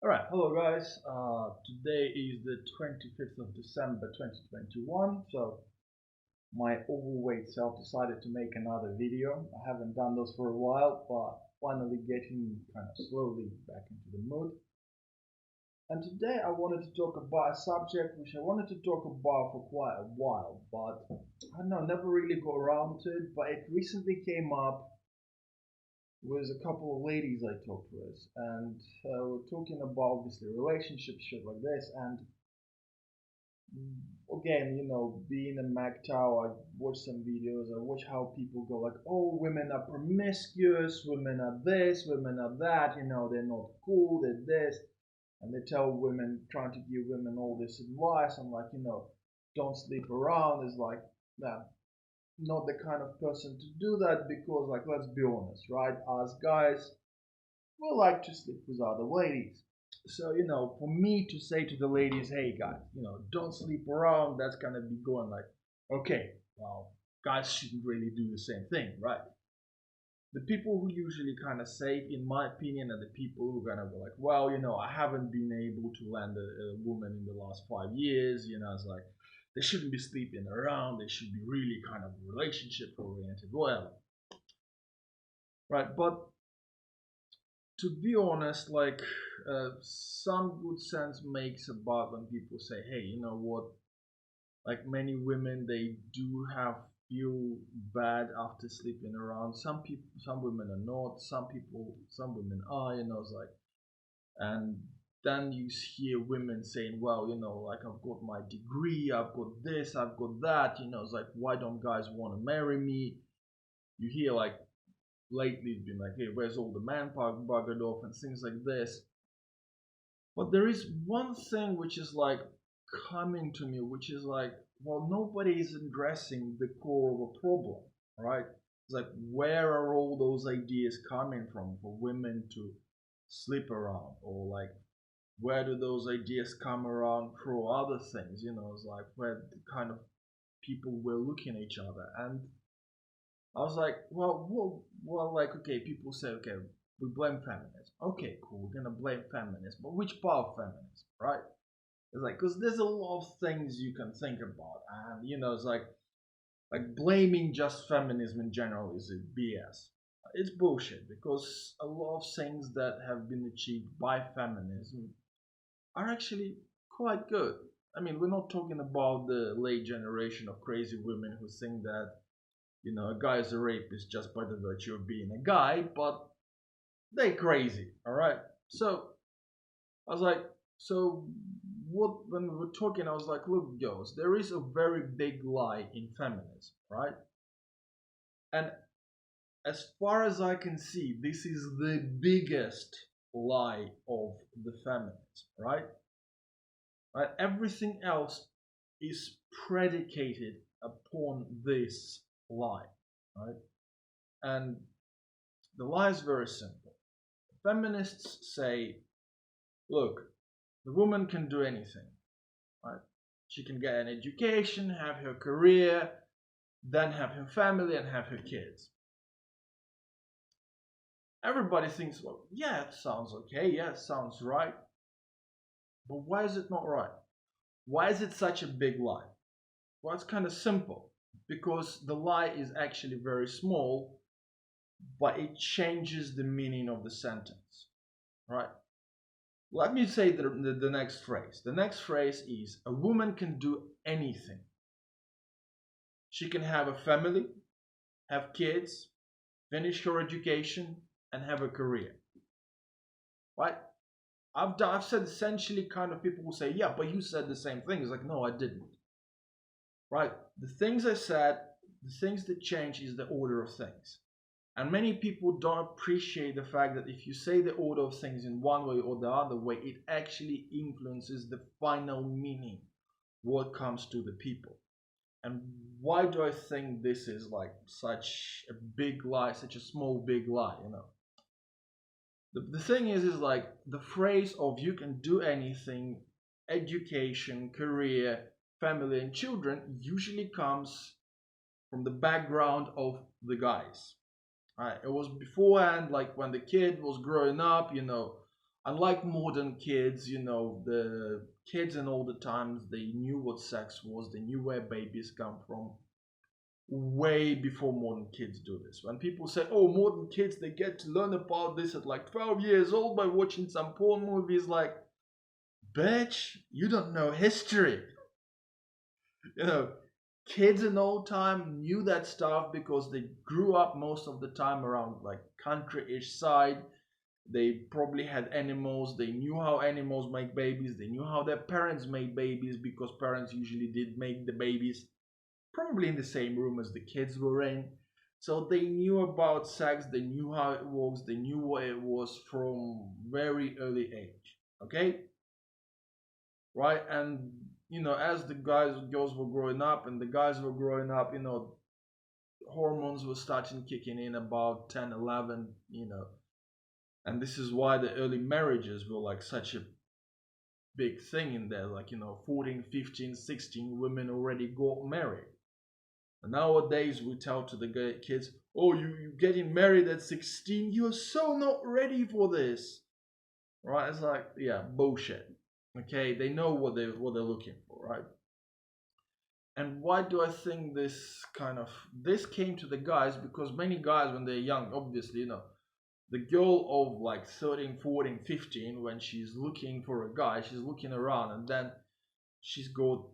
Alright, hello guys. Today is the 25th of December 2021. So my overweight self decided to make another video. I haven't done those for a while, but finally getting kind of slowly back into the mood. And today I wanted to talk about a subject which I wanted to talk about for quite a while, but I don't know, never really got around to it. But it recently came up with a couple of ladies I talked with, and we're talking about obviously relationships, shit like this. And again, being a MGTOW, I watch some videos, I watch how people go like, oh, women are promiscuous, women are this, women are that, they're not cool, they're this. And they tell women, trying to give women all this advice. I'm like, don't sleep around. It's like, nah, not the kind of person to do that because, like, let's be honest, right? As guys, we like to sleep with other ladies. So, for me to say to the ladies, hey guys, don't sleep around, that's gonna be going like, okay, well, guys shouldn't really do the same thing, right? The people who usually kind of say, in my opinion, are the people who kind of go like, well, I haven't been able to land a woman in the last 5 years, it's like, they shouldn't be sleeping around, they should be really kind of relationship oriented, whatever. Right, but to be honest, like some good sense makes about when people say, hey, you know what? Like many women, they do have feel bad after sleeping around. Some people, some women are not. Some people, some women are. It's like, and then you hear women saying, well, like I've got my degree, I've got this, I've got that. It's like, why don't guys want to marry me? You hear like lately it's been like, hey, where's all the manpower buggered off and things like this. But there is one thing which is like coming to me, which is like, well, nobody is addressing the core of a problem, right? It's like, where are all those ideas coming from for women to sleep around? Or like, where do those ideas come around for other things? It's like where the kind of people were looking at each other. And I was like, well, like, okay, people say, okay, we blame feminism. Okay, cool, we're gonna blame feminism, but which part of feminism, right? It's like, because there's a lot of things you can think about, and it's like blaming just feminism in general is a BS. It's bullshit because a lot of things that have been achieved by feminism are actually quite good. I mean, we're not talking about the late generation of crazy women who think that a guy is a rapist just by the virtue of being a guy, but they crazy, all right? So I was like, so what? When we were talking, I was like, look, girls, there is a very big lie in feminism, right? And as far as I can see, this is the biggest lie of the feminism, right? Right? Everything else is predicated upon this lie, right? And the lie is very simple. Feminists say, look, the woman can do anything, right? She can get an education, have her career, then have her family and have her kids. Everybody thinks, well, yeah, it sounds okay, yeah, it sounds right. But why is it not right? Why is it such a big lie? Well, it's kind of simple. Because the lie is actually very small, but it changes the meaning of the sentence, right? Let me say the next phrase. The next phrase is, a woman can do anything. She can have a family, have kids, finish her education, and have a career. Right? I've said essentially kind of people will say, yeah, but you said the same thing. It's like, no, I didn't. Right? The things I said, the things that change is the order of things. And many people don't appreciate the fact that if you say the order of things in one way or the other way, it actually influences the final meaning, what comes to the people. And why do I think this is like such a big lie, such a small big lie, The thing is like the phrase of you can do anything, education, career, family and children usually comes from the background of the guys. Right? It was beforehand, like when the kid was growing up, Unlike modern kids, the kids in older times, they knew what sex was, they knew where babies come from way before modern kids do this. When people say, oh, modern kids, they get to learn about this at like 12 years old by watching some porn movies, like, bitch, you don't know history. You know, kids in old time knew that stuff because they grew up most of the time around like country-ish side. They probably had animals. They knew how animals make babies. They knew how their parents made babies because parents usually did make the babies probably in the same room as the kids were in. So they knew about sex. They knew how it works. They knew what it was from very early age. Okay, right? And as the girls were growing up, and the guys were growing up, hormones were starting kicking in about 10, 11. And this is why the early marriages were like such a big thing in there, like 14, 15, 16 women already got married. And nowadays we tell to the kids, oh, you getting married at 16, you're so not ready for this, right? It's like, yeah, bullshit. Okay, they know what they're looking for, right? And why do I think this came to the guys? Because many guys, when they're young, obviously, the girl of like 13, 14, 15, when she's looking for a guy, she's looking around, and then she's got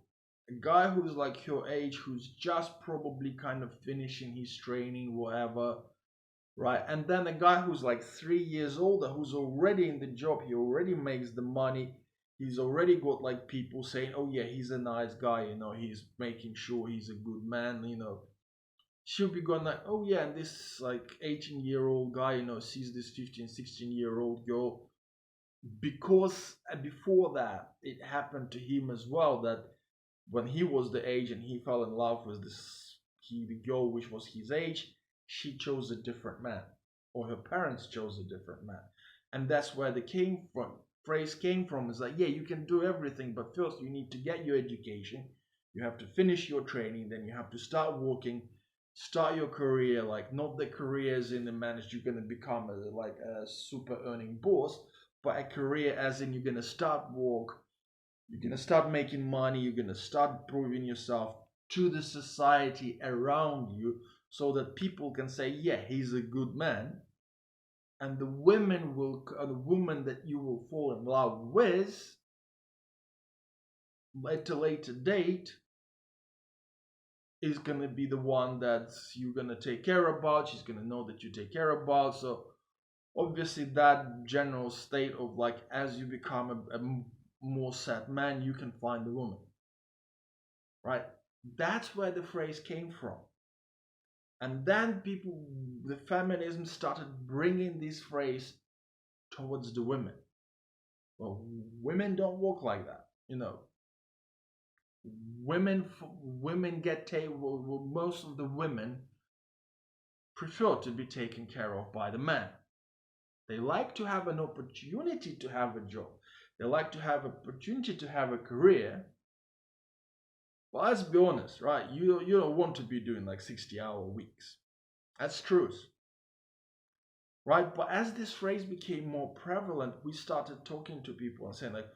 a guy who's like her age, who's just probably kind of finishing his training, whatever, right? And then a guy who's like 3 years older, who's already in the job, he already makes the money, he's already got like people saying, oh yeah, he's a nice guy, he's making sure he's a good man, she'll be going like, oh yeah, and this like 18-year-old guy, sees this 15, 16-year-old girl, because before that it happened to him as well, that when he was the age and he fell in love with the girl which was his age, she chose a different man, or her parents chose a different man. And that's where the phrase came from, is like, yeah, you can do everything, but first you need to get your education, you have to finish your training, then you have to start working, start your career, like not the careers in the managed you're going to become a super earning boss, but a career as in you're going to start work, you're going to start making money, you're going to start proving yourself to the society around you, so that people can say, yeah, he's a good man. And the woman that you will fall in love with at a later date is going to be the one that you're going to take care about. She's going to know that you take care about. So obviously that general state of like, as you become a more set man, you can find a woman, right? That's where the phrase came from. And then the feminism started bringing this phrase towards the women. Well, women don't work like that, women get taken. Well, most of the women prefer to be taken care of by the man. They like to have an opportunity to have a job. They like to have an opportunity to have a career. Well, let's be honest, right? You don't want to be doing like 60-hour weeks. That's truth, right? But as this phrase became more prevalent, we started talking to people and saying like,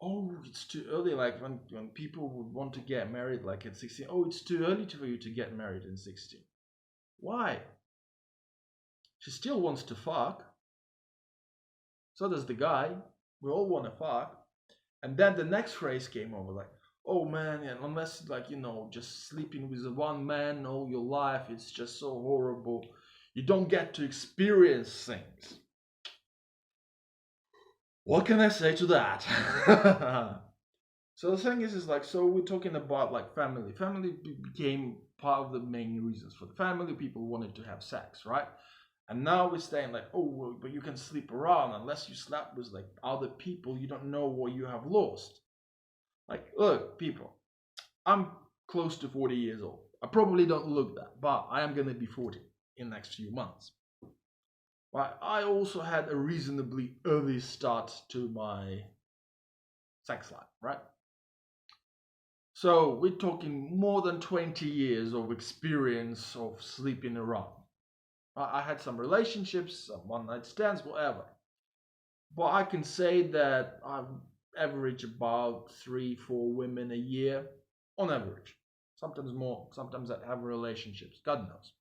oh, it's too early. Like when people would want to get married like at 16, oh, it's too early for you to get married in 16. Why? She still wants to fuck. So does the guy. We all want to fuck. And then the next phrase came over like, oh man, yeah, unless like, just sleeping with one man all your life, it's just so horrible. You don't get to experience things. What can I say to that? So the thing is like, so we're talking about like family. Family became part of the main reasons for the family. People wanted to have sex, right? And now we're saying like, oh, well, but you can sleep around. Unless you slept with like other people, you don't know what you have lost. Like, look, people, I'm close to 40 years old. I probably don't look that, but I am going to be 40 in the next few months. Right? I also had a reasonably early start to my sex life, right? So we're talking more than 20 years of experience of sleeping around. I had some relationships, some one night stands, whatever. But I can say that I average about 3, 4 women a year on average. Sometimes more, sometimes I have relationships, God knows.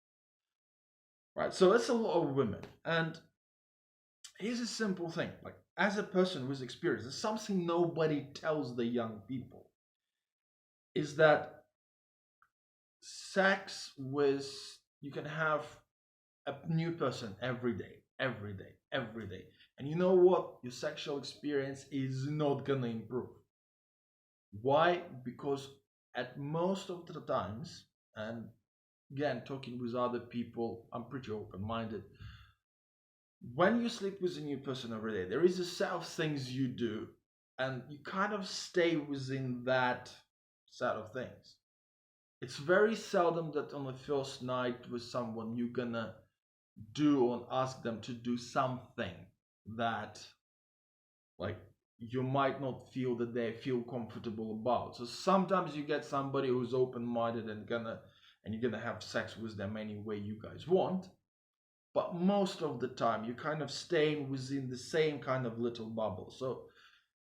Right, so that's a lot of women. And here's a simple thing, like as a person with experience, there's something nobody tells the young people is that sex with you can have a new person every day, every day, every day. And you know what? Your sexual experience is not gonna improve. Why? Because at most of the times, and again, talking with other people, I'm pretty open minded. When you sleep with a new person every day, there is a set of things you do, and you kind of stay within that set of things. It's very seldom that on the first night with someone you're gonna do or ask them to do something that like you might not feel that they feel comfortable about. So sometimes you get somebody who's open-minded and you're gonna have sex with them any way you guys want. But most of the time you're kind of staying within the same kind of little bubble. So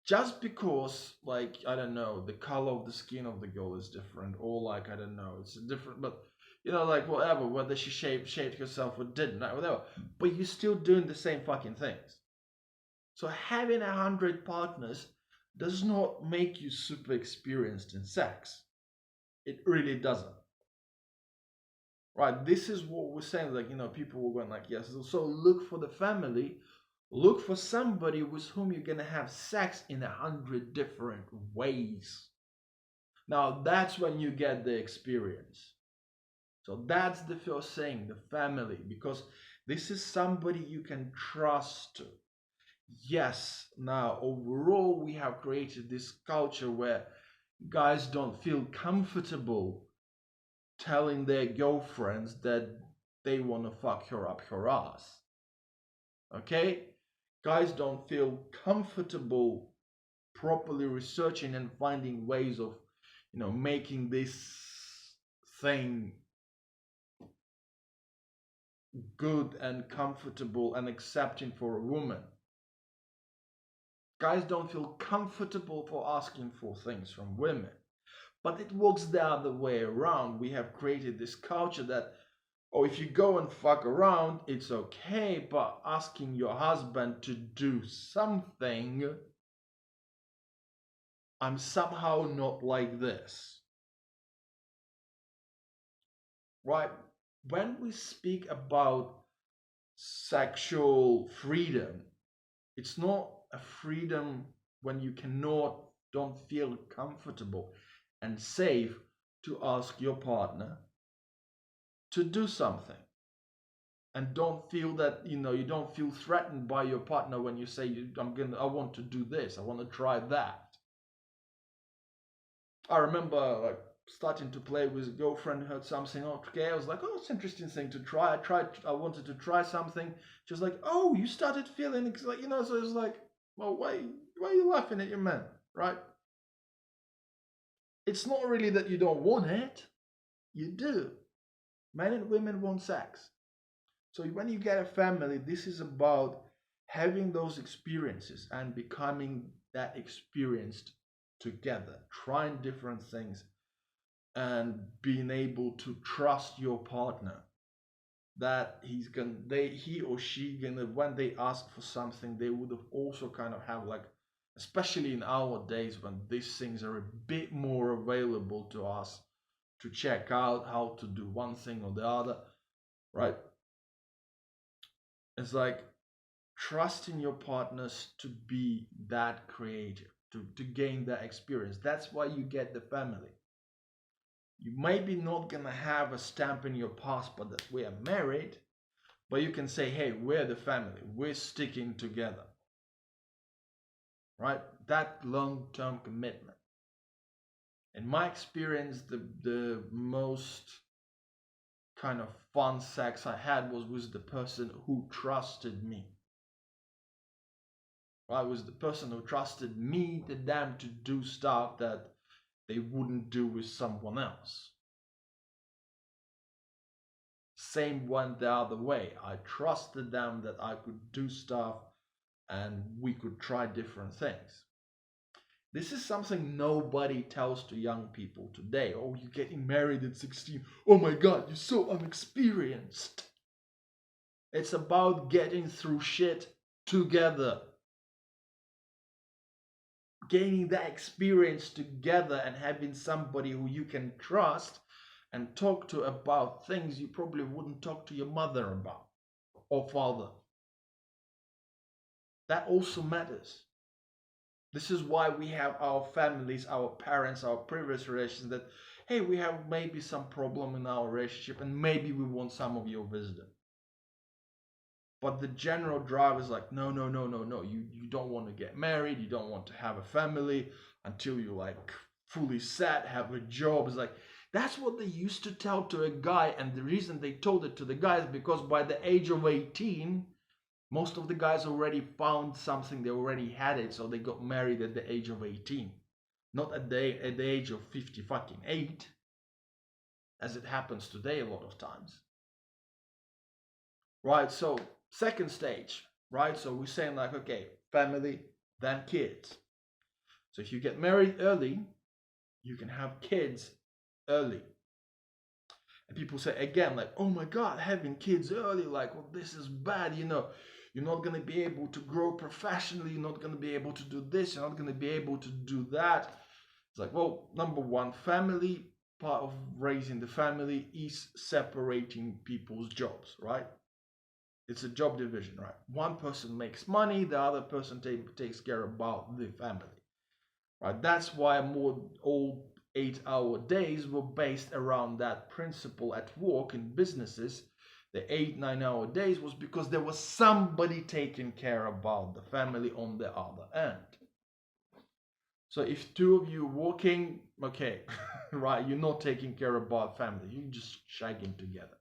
just because like I don't know, the color of the skin of the girl is different, or like I don't know, it's different, but like whatever, whether she shaved herself or didn't, like, whatever. But you're still doing the same fucking things. So having 100 partners does not make you super experienced in sex. It really doesn't. Right? This is what we're saying. Like, people were going like, yes. So look for the family. Look for somebody with whom you're gonna have sex in 100 different ways. Now that's when you get the experience. So that's the first thing, the family, because this is somebody you can trust. Yes, now overall we have created this culture where guys don't feel comfortable telling their girlfriends that they want to fuck her up her ass. Okay? Guys don't feel comfortable properly researching and finding ways of, making this thing good and comfortable and accepting for a woman. Guys don't feel comfortable for asking for things from women. But it works the other way around. We have created this culture that, oh, if you go and fuck around, it's okay, but asking your husband to do something, I'm somehow not like this. Right? When we speak about sexual freedom, it's not a freedom when you don't feel comfortable and safe to ask your partner to do something. And don't feel that, you don't feel threatened by your partner when you say, I want to do this, I want to try that. I remember like starting to play with a girlfriend, heard something, okay, I was like, oh, it's an interesting thing to try. I wanted to try something. She was like, oh, you started feeling, it's like, so it's like, well, why are you laughing at your man, right? It's not really that you don't want it, you do. Men and women want sex. So when you get a family, this is about having those experiences and becoming that experienced together, trying different things and being able to trust your partner that he or she gonna, when they ask for something, they would have also kind of have like, especially in our days when these things are a bit more available to us to check out how to do one thing or the other, right? It's like trusting your partners to be that creative, to gain that experience. That's why you get the family. You maybe not gonna have a stamp in your passport that we are married, but you can say, hey, we're the family, we're sticking together. Right? That long-term commitment. In my experience, the most kind of fun sex I had was with the person who trusted me. I was the person who trusted me, to them, to do stuff that they wouldn't do with someone else. Same went the other way. I trusted them that I could do stuff and we could try different things. This is something nobody tells to young people today. Oh, you're getting married at 16. Oh my God, you're so unexperienced. It's about getting through shit together. Gaining that experience together and having somebody who you can trust and talk to about things you probably wouldn't talk to your mother about or father. That also matters. This is why we have our families, our parents, our previous relations that, hey, we have maybe some problem in our relationship and maybe we want some of your wisdom. But the general drive is like, no, no, no, no, no. You don't want to get married. You don't want to have a family until you like fully set, have a job. It's like, that's what they used to tell to a guy. And the reason they told it to the guy is because by the age of 18, most of the guys already found something. They already had it. So they got married at the age of 18. Not at the age of 50 fucking 8. As it happens today a lot of times. Right, so second stage, right? So we're saying like, okay, family, then kids. So if you get married early, you can have kids early. And people say again, like, oh my God, having kids early, like, well, this is bad, you know. You're not going to be able to grow professionally. You're not going to be able to do this. You're not going to be able to do that. It's like, well, number one, family, part of raising the family is separating people's jobs, right? It's a job division, right? One person makes money, the other person takes care about the family, right? That's why more all 8-hour days were based around that principle at work in businesses. The 8-9 hour days was because there was somebody taking care about the family on the other end. So if two of you working, okay, right, you're not taking care about family, you're just shagging together.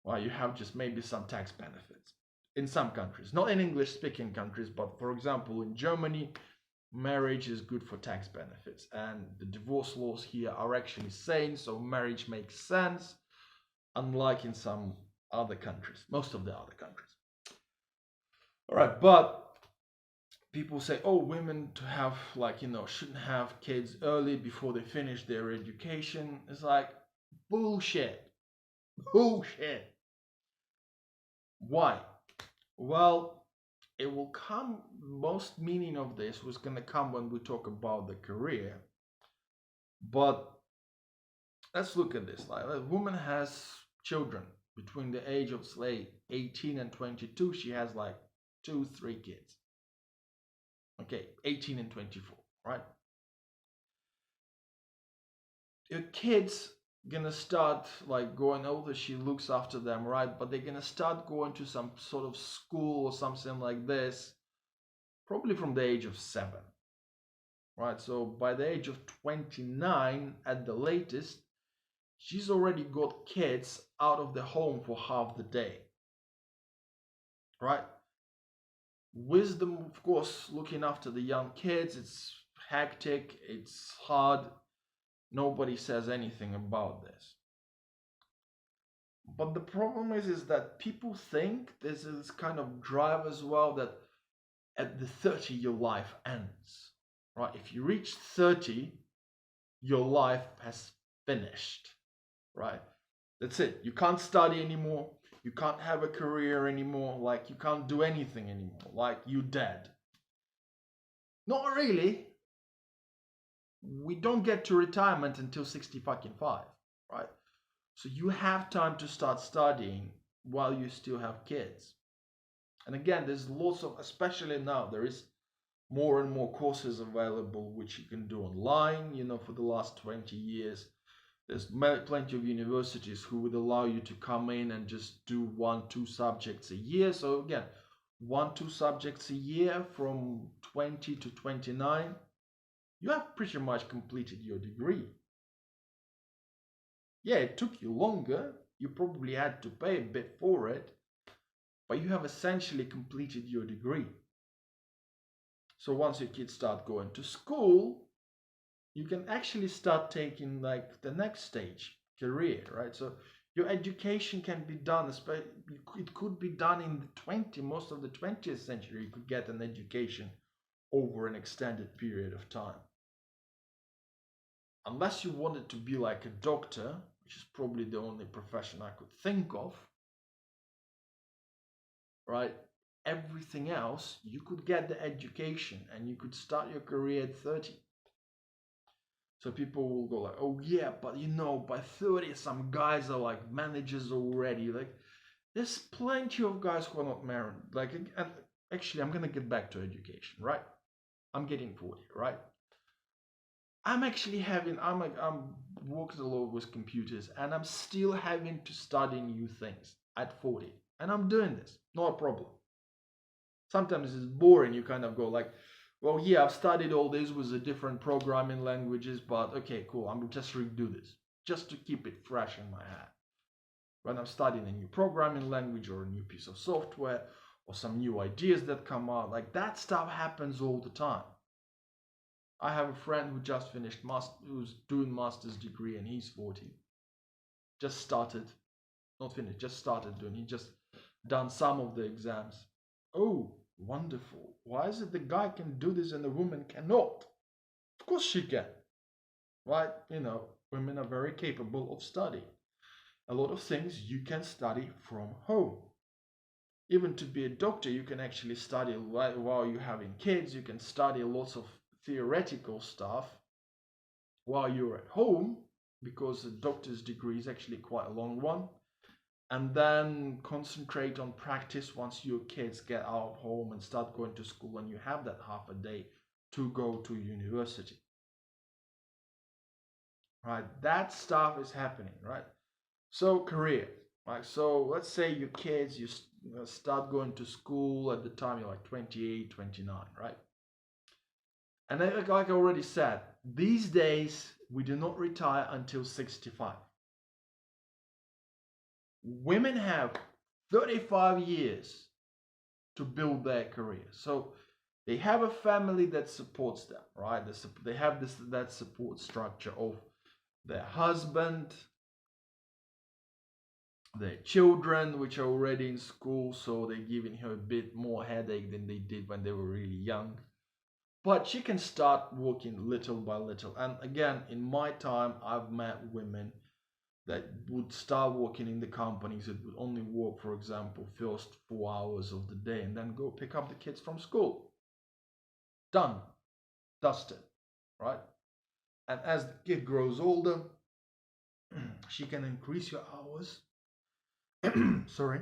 Well, you have just maybe some tax benefits in some countries, not in English speaking countries, but for example, in Germany, marriage is good for tax benefits. And the divorce laws here are actually sane, so marriage makes sense, unlike in some other countries, most of the other countries. All right, but people say, oh, women to have, like, you know, shouldn't have kids early before they finish their education. It's like, bullshit. Bullshit. Why? Well, it will come, most meaning of this was going to come when we talk about the career. But let's look at this. Like, a woman has children between the age of, say, 18 and 22. She has like 2-3 kids. Okay, 18 and 24, right? Your kids gonna start like going older, she looks after them, right? But they're gonna start going to some sort of school or something like this probably from the age of 7, right? So by the age of 29 at the latest, she's already got kids out of the home for half the day, right? Wisdom, of course, looking after the young kids, it's hectic, it's hard. Nobody says anything about this. But the problem is that people think there's this kind of drive as well that at the 30 your life ends, right? If you reach 30, your life has finished, right? That's it. You can't study anymore. You can't have a career anymore. Like, you can't do anything anymore. Like, you're dead. Not really. We don't get to retirement until 60 fucking 5, right? So you have time to start studying while you still have kids. And again, there's lots of, especially now, there is more and more courses available which you can do online. You know, for the last 20 years, there's plenty of universities who would allow you to come in and just do 1-2 subjects a year. So again, 1-2 subjects a year from 20 to 29, you have pretty much completed your degree. Yeah, it took you longer. You probably had to pay a bit for it, but you have essentially completed your degree. So once your kids start going to school, you can actually start taking like the next stage, career, right? So Your education can be done, it could be done in most of the 20th century. You could get an education over an extended period of time. Unless you wanted to be like a doctor, which is probably the only profession I could think of, right? Everything else, you could get the education and you could start your career at 30. So people will go like, oh yeah, but by 30, some guys are like managers already. Like, there's plenty of guys who are not married. Like, and actually, I'm gonna get back to education, right? I'm getting 40, right? I'm actually I'm working a lot with computers, and I'm still having to study new things at 40, and I'm doing this, not a problem. Sometimes it's boring. You kind of go like, well, yeah, I've studied all this with the different programming languages, but okay, cool. I'm just redo this just to keep it fresh in my head. When I'm studying a new programming language or a new piece of software or some new ideas that come out, like that stuff happens all the time. I have a friend who just finished who's doing master's degree, and he's 40. Just started, not finished, just started doing. He just done some of the exams. Oh, wonderful. Why is it the guy can do this and the woman cannot? Of course she can. Right? Women are very capable of studying. A lot of things you can study from home. Even to be a doctor, you can actually study while you're having kids. You can study lots of theoretical stuff while you're at home, because a doctor's degree is actually quite a long one. And then concentrate on practice once your kids get out of home and start going to school, and you have that half a day to go to university. Right? That stuff is happening, right? So career, right? So let's say your kids, you start going to school at the time you're like 28, 29, right? And like I already said, these days we do not retire until 65. Women have 35 years to build their career. So they have a family that supports them, right? They have that support structure of their husband, their children, which are already in school, so they're giving her a bit more headache than they did when they were really young. But she can start working little by little. And again, in my time, I've met women that would start working in the companies that would only work, for example, first 4 hours of the day and then go pick up the kids from school. Done. Dusted. Right? And as the kid grows older, she can increase your hours. Sorry.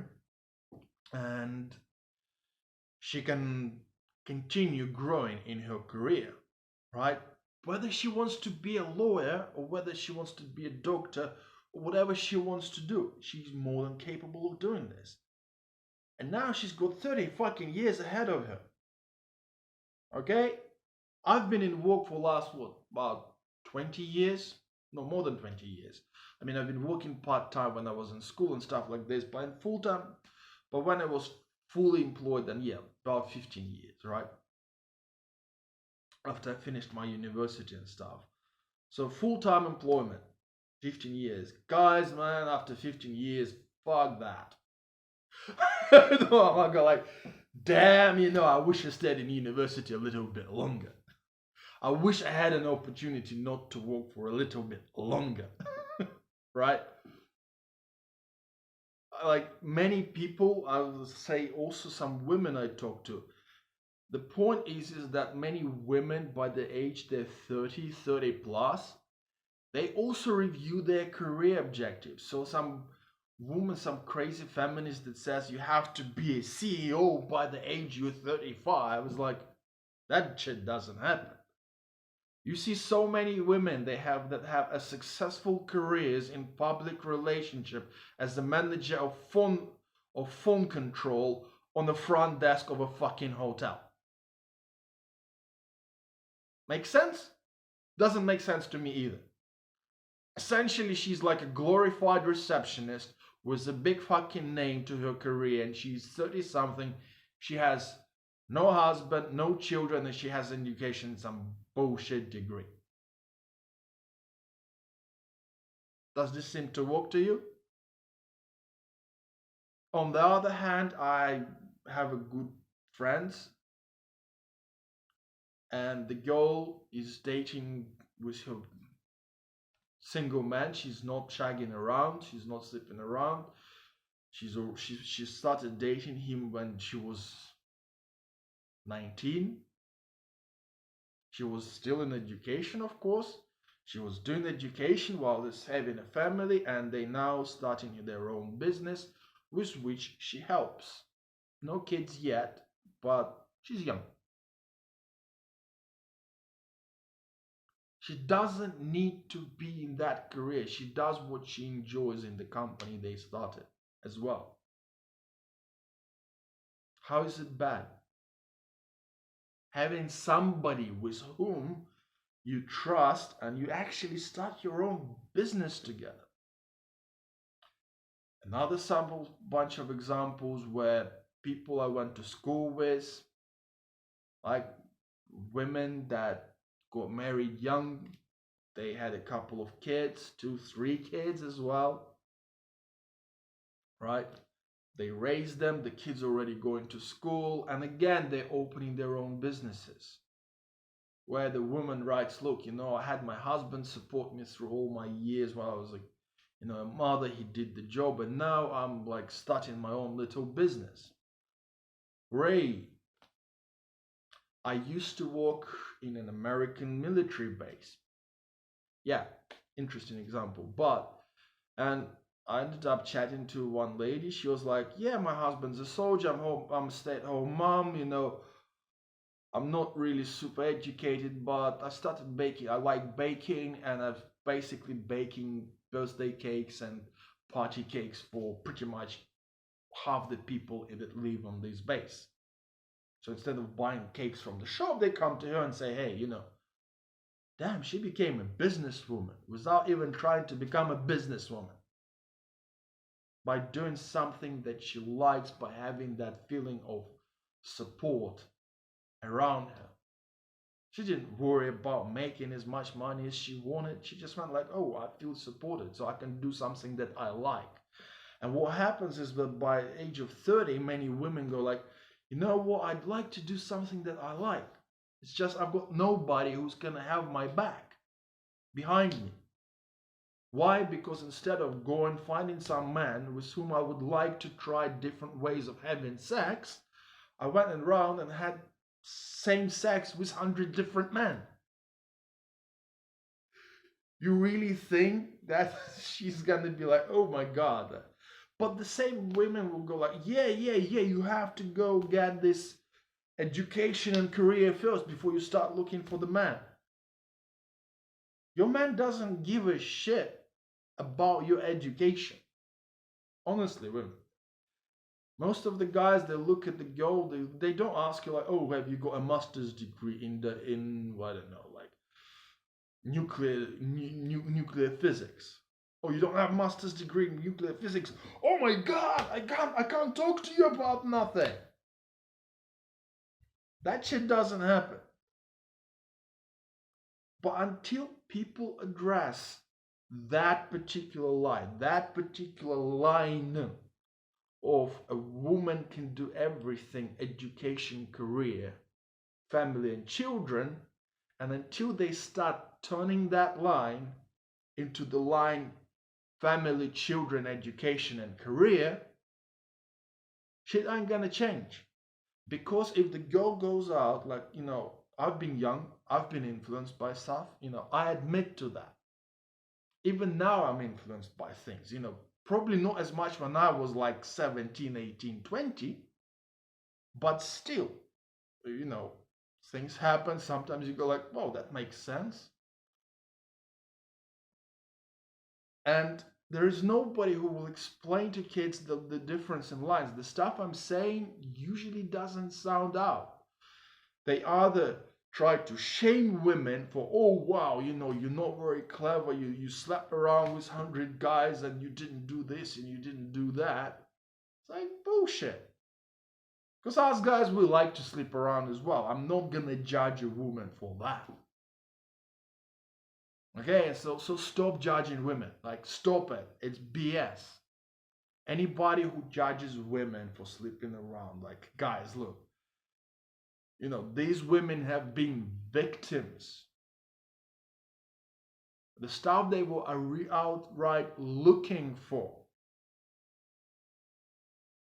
And she can continue growing in her career. Right? Whether she wants to be a lawyer or whether she wants to be a doctor or whatever she wants to do, she's more than capable of doing this. And now she's got 30 fucking years ahead of her. Okay? I've been in work for the last, about 20 years? No, more than 20 years. I mean, I've been working part-time when I was in school and stuff like this, but in full-time. But when I was fully employed, then yeah, about 15 years, right? After I finished my university and stuff. So full-time employment, 15 years. Guys, man, after 15 years, fuck that. No, I'm going like, damn, I wish I stayed in university a little bit longer. I wish I had an opportunity not to work for a little bit longer. Right? Like many people, I would say also some women I talk to, the point is that many women by the age they're 30 plus, they also review their career objectives. So some woman, some crazy feminist that says you have to be a CEO by the age you're 35, I was like, that shit doesn't happen. You see so many women that have a successful careers in public relationship as the manager of phone control on the front desk of a fucking hotel. Make sense? Doesn't make sense to me either. Essentially, she's like a glorified receptionist with a big fucking name to her career, and she's 30 something. She has no husband, no children, and she has an education in some bullshit degree. Does this seem to work to you? On the other hand, I have a good friends, and the girl is dating with her single man. She's not shagging around. She's not sleeping around. She started dating him when she was 19. She was still in education, of course. She was doing education while having a family, and they now starting their own business, with which she helps. No kids yet, but she's young. She doesn't need to be in that career. She does what she enjoys in the company they started as well. How is it bad? Having somebody with whom you trust and you actually start your own business together. Another sample bunch of examples where people I went to school with, like women that got married young, they had a couple of kids, 2, 3 kids as well, right? They raised them, the kids already going to school, and again, they're opening their own businesses. Where the woman writes, look, I had my husband support me through all my years while I was like, a mother, he did the job, and now I'm like starting my own little business. Ray, I used to work in an American military base. Yeah, interesting example. And I ended up chatting to one lady. She was like, yeah, my husband's a soldier. I'm a stay-at-home mom, I'm not really super educated, but I started baking. I like baking, and I've basically baking birthday cakes and party cakes for pretty much half the people that live on this base. So instead of buying cakes from the shop, they come to her and say, hey, damn, she became a businesswoman without even trying to become a businesswoman. By doing something that she likes, by having that feeling of support around her. She didn't worry about making as much money as she wanted. She just went like, oh, I feel supported, so I can do something that I like. And what happens is that by the age of 30, many women go like, you know what, I'd like to do something that I like. It's just I've got nobody who's going to have my back behind me. Why? Because instead of going finding some man with whom I would like to try different ways of having sex, I went around and had same sex with 100 different men. You really think that she's gonna be like, oh my god? But the same women will go like, yeah, you have to go get this education and career first before you start looking for the man. Your man doesn't give a shit about your education. Honestly, women. Most of the guys, they look at the girl, they don't ask you like, oh, have you got a master's degree in I don't know, like nuclear physics? Oh, you don't have a master's degree in nuclear physics? Oh my god, I can't talk to you about nothing. That shit doesn't happen. But until people address that particular line of a woman can do everything, education, career, family, and children, and until they start turning that line into the line family, children, education, and career, shit ain't gonna change. Because if the girl goes out, like, I've been young, I've been influenced by stuff, I admit to that. Even now, I'm influenced by things, probably not as much when I was like 17, 18, 20, but still, things happen. Sometimes you go like, whoa, that makes sense. And there is nobody who will explain to kids the difference in lines. The stuff I'm saying usually doesn't sound out. They either try to shame women for, oh wow, you're not very clever, you slept around with 100 guys and you didn't do this and you didn't do that. It's like bullshit. Because us guys, we like to sleep around as well. I'm not gonna judge a woman for that. Okay, so stop judging women. Like, stop it. It's BS. Anybody who judges women for sleeping around, like, guys, look, these women have been victims. The stuff they were outright looking for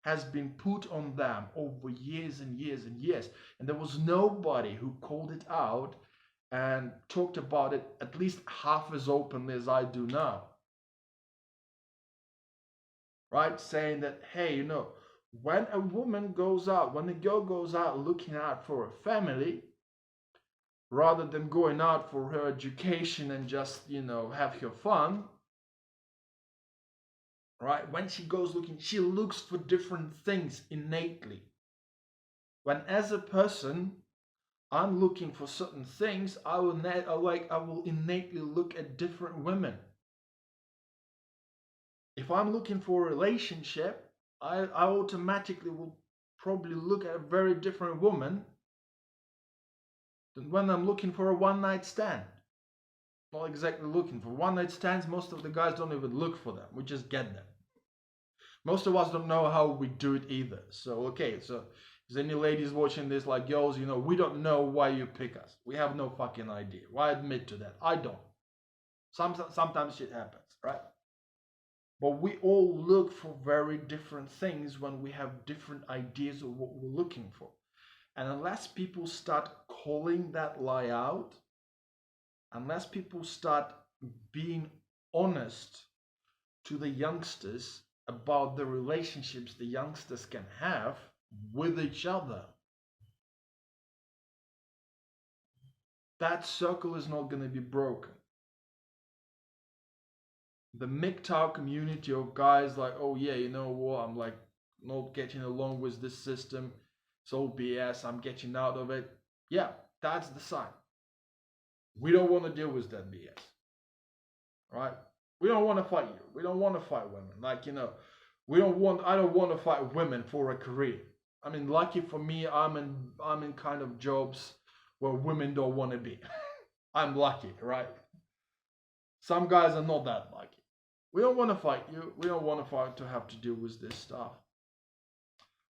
has been put on them over years and years and years. And there was nobody who called it out and talked about it at least half as openly as I do now. Right? Saying that, hey, when a woman goes out, when a girl goes out looking out for a family, rather than going out for her education and just, have her fun, right? When she goes looking, she looks for different things innately. When as a person, I'm looking for certain things, I will innately look at different women. If I'm looking for a relationship, I automatically will probably look at a very different woman than when I'm looking for a one-night stand. Not exactly looking for one-night stands. Most of the guys don't even look for them. We just get them. Most of us don't know how we do it either. So, okay, so is any ladies watching this like, girls, we don't know why you pick us. We have no fucking idea. Why admit to that? I don't. Sometimes shit happens, right? But we all look for very different things when we have different ideas of what we're looking for. And unless people start calling that lie out, unless people start being honest to the youngsters about the relationships the youngsters can have with each other, that circle is not going to be broken. The MGTOW community of guys like, oh yeah, you know what, I'm like not getting along with this system, it's all BS, I'm getting out of it. Yeah, that's the sign. We don't want to deal with that BS. Right? We don't want to fight you. We don't want to fight women. Like, I don't want to fight women for a career. I mean, lucky for me, I'm in kind of jobs where women don't want to be. I'm lucky, right? Some guys are not that lucky. We don't want to fight you. We don't want to fight to have to deal with this stuff.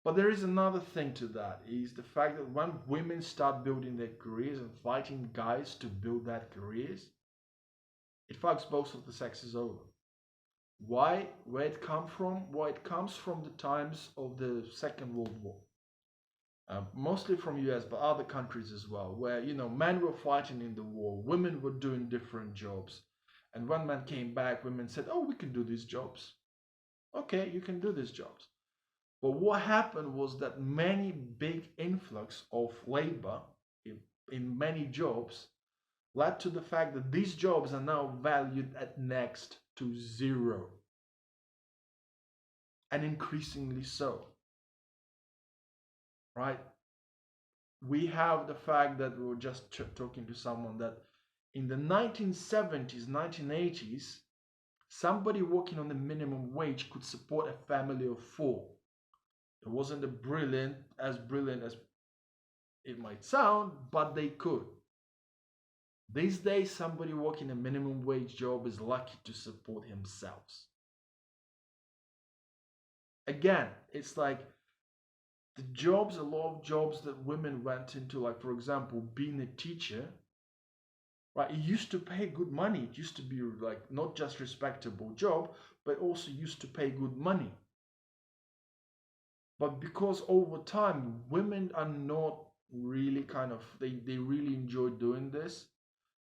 But there is another thing to that, is the fact that when women start building their careers and fighting guys to build their careers, it fucks both of the sexes over. Why? Where it comes from? Well, it comes from the times of the Second World War. Mostly from US, but other countries as well, where, men were fighting in the war, women were doing different jobs. And when men came back, women said, oh, we can do these jobs. Okay, you can do these jobs. But what happened was that many big influx of labor in many jobs led to the fact that these jobs are now valued at next to zero. And increasingly so. Right? We have the fact that we were just talking to someone that in the 1970s, 1980s, somebody working on the minimum wage could support a family of 4. It wasn't as brilliant as it might sound, but they could. These days, somebody working a minimum wage job is lucky to support himself. Again, it's like a lot of jobs that women went into, like, for example, being a teacher, right? It used to pay good money. It used to be like not just respectable job, but also used to pay good money. But because over time, women are not really they really enjoy doing this.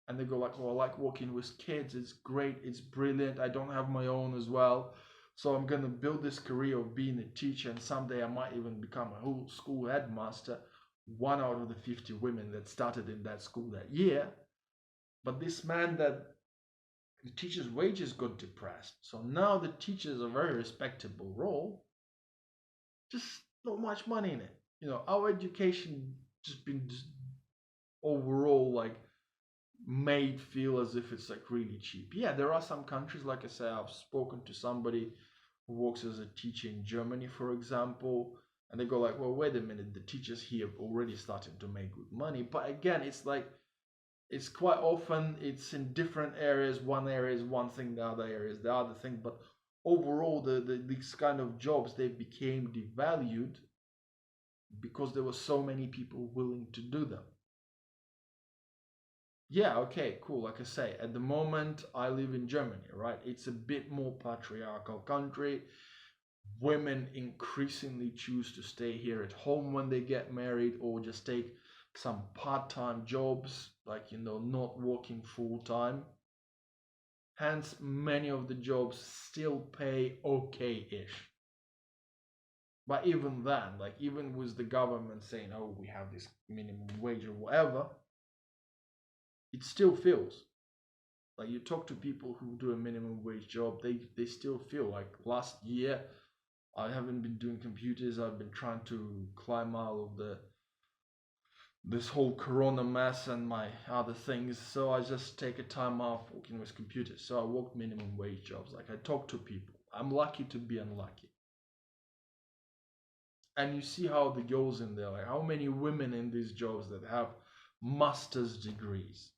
And they go like, well, I like working with kids. It's great. It's brilliant. I don't have my own as well. So I'm going to build this career of being a teacher. And someday I might even become a whole school headmaster. 1 out of the 50 women that started in that school that year. But this man that the teacher's wages got depressed. So now the teacher is a very respectable role. Just not much money in it. Our education just been overall like made feel as if it's like really cheap. Yeah, there are some countries, like I said, I've spoken to somebody who works as a teacher in Germany, for example, and they go like, well, wait a minute, the teachers here already started to make good money. But again, it's like, it's quite often, it's in different areas. One area is one thing, the other area is the other thing. But overall these kind of jobs, they became devalued because there were so many people willing to do them. Yeah, okay, cool. Like I say, at the moment I live in Germany, right? It's a bit more patriarchal country. Women increasingly choose to stay here at home when they get married, or just take some part-time jobs, like, not working full-time. Hence, many of the jobs still pay okay-ish. But even then, like, even with the government saying, oh, we have this minimum wage or whatever, it still feels like, you talk to people who do a minimum wage job, they still feel like, last year I haven't been doing computers. I've been trying to climb out of this whole corona mess and my other things, so I just take a time off working with computers. So I work minimum wage jobs. Like, I talk to people. I'm lucky to be unlucky. And you see how the girls in there, like, how many women in these jobs that have master's degrees.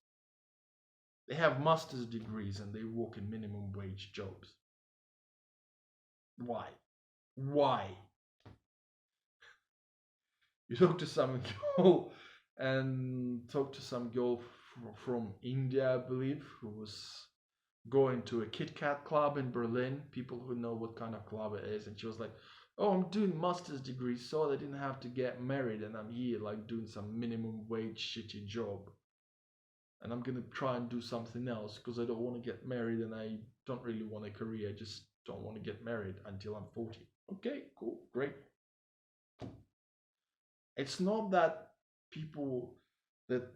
They have master's degrees and they work in minimum wage jobs. Why? Why? You talk to some girl from India, I believe, who was going to a Kit Kat club in Berlin. People who know what kind of club it is, and she was like, "Oh, I'm doing master's degree, so I didn't have to get married, and I'm here like doing some minimum wage shitty job, and I'm gonna try and do something else because I don't want to get married, and I don't really want a career. I just don't want to get married until I'm 40." Okay, cool, great. It's not that people, the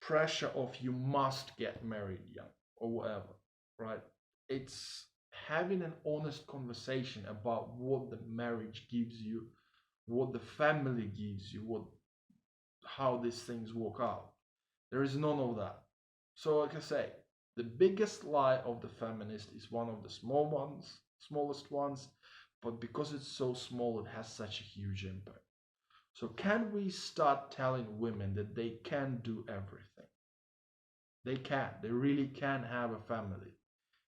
pressure of you must get married young or whatever, right? It's having an honest conversation about what the marriage gives you, what the family gives you, how these things work out. There is none of that. So, like I say, the biggest lie of the feminist is one of the smallest ones, but because it's so small, it has such a huge impact. So can we start telling women that they can do everything? They can. They really can have a family.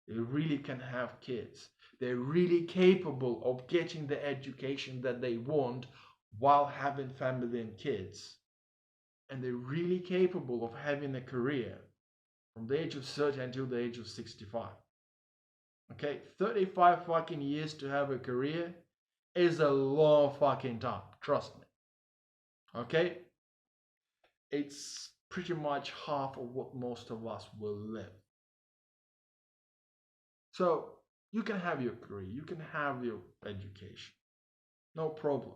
They really can have kids. They're really capable of getting the education that they want while having family and kids. And they're really capable of having a career from the age of 30 until the age of 65. Okay, 35 fucking years to have a career is a long fucking time. Trust me. Okay? It's pretty much half of what most of us will live. So you can have your career, you can have your education, no problem.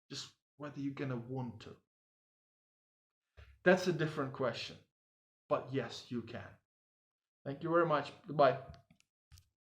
Just whether you're gonna want to. That's a different question. But yes, you can. Thank you very much. Goodbye.